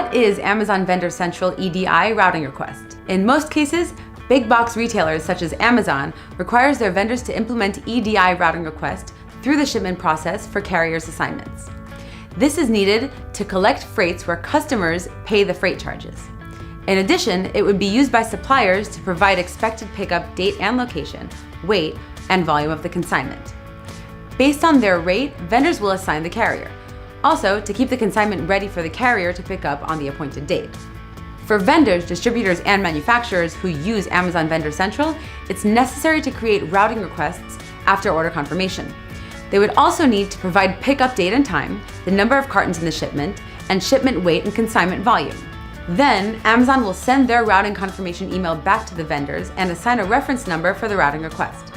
What is Amazon Vendor Central EDI routing request? In most cases, big box retailers such as Amazon requires their vendors to implement EDI routing request through the shipment process for carriers' assignments. This is needed to collect freights where customers pay the freight charges. In addition, it would be used by suppliers to provide expected pickup date and location, weight, and volume of the consignment. Based on their rate, vendors will assign the carrier. Also, to keep the consignment ready for the carrier to pick up on the appointed date. For vendors, distributors, and manufacturers who use Amazon Vendor Central, it's necessary to create routing requests after order confirmation. They would also need to provide pickup date and time, the number of cartons in the shipment, and shipment weight and consignment volume. Then, Amazon will send their routing confirmation email back to the vendors and assign a reference number for the routing request.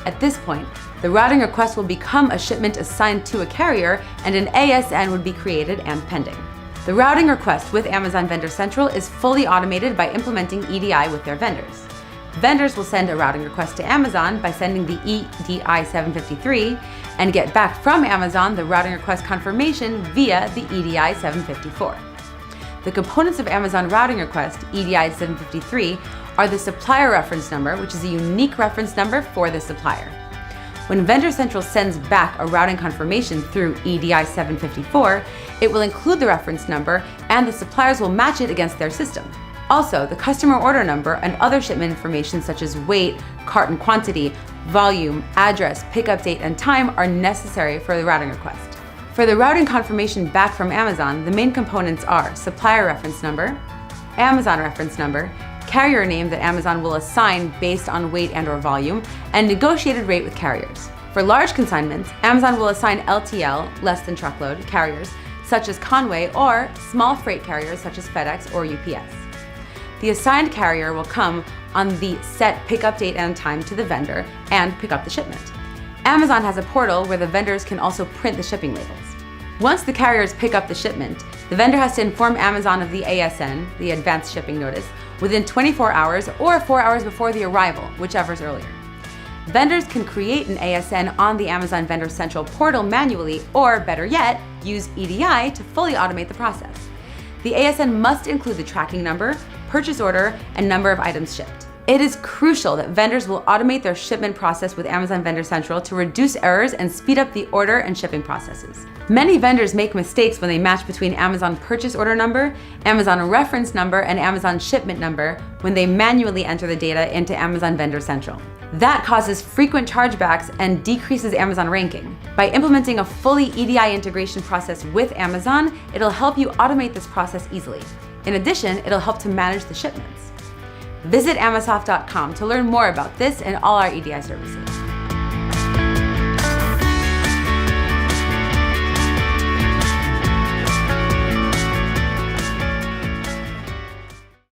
At this point, the routing request will become a shipment assigned to a carrier, and an ASN would be created and pending. The routing request with Amazon Vendor Central is fully automated by implementing EDI with their vendors. Vendors will send a routing request to Amazon by sending the EDI 753 and get back from Amazon the routing request confirmation via the EDI 754. The components of Amazon routing request, EDI 753, are the supplier reference number, which is a unique reference number for the supplier. When Vendor Central sends back a routing confirmation through EDI 754, it will include the reference number and the suppliers will match it against their system. Also, the customer order number and other shipment information such as weight, carton quantity, volume, address, pickup date, and time are necessary for the routing request. For the routing confirmation back from Amazon, the main components are supplier reference number, Amazon reference number, carrier name that Amazon will assign based on weight and/or volume, and negotiated rate with carriers. For large consignments, Amazon will assign LTL, less than truckload, carriers such as Conway, or small freight carriers such as FedEx or UPS. The assigned carrier will come on the set pickup date and time to the vendor and pick up the shipment. Amazon has a portal where the vendors can also print the shipping labels. Once the carriers pick up the shipment, the vendor has to inform Amazon of the ASN, the Advanced Shipping Notice, within 24 hours or 4 hours before the arrival, whichever is earlier. Vendors can create an ASN on the Amazon Vendor Central portal manually, or better yet, use EDI to fully automate the process. The ASN must include the tracking number, purchase order, and number of items shipped. It is crucial that vendors will automate their shipment process with Amazon Vendor Central to reduce errors and speed up the order and shipping processes. Many vendors make mistakes when they match between Amazon purchase order number, Amazon reference number, and Amazon shipment number when they manually enter the data into Amazon Vendor Central. That causes frequent chargebacks and decreases Amazon ranking. By implementing a fully EDI integration process with Amazon, it'll help you automate this process easily. In addition, it'll help to manage the shipments. Visit Amasoft.com to learn more about this and all our EDI services.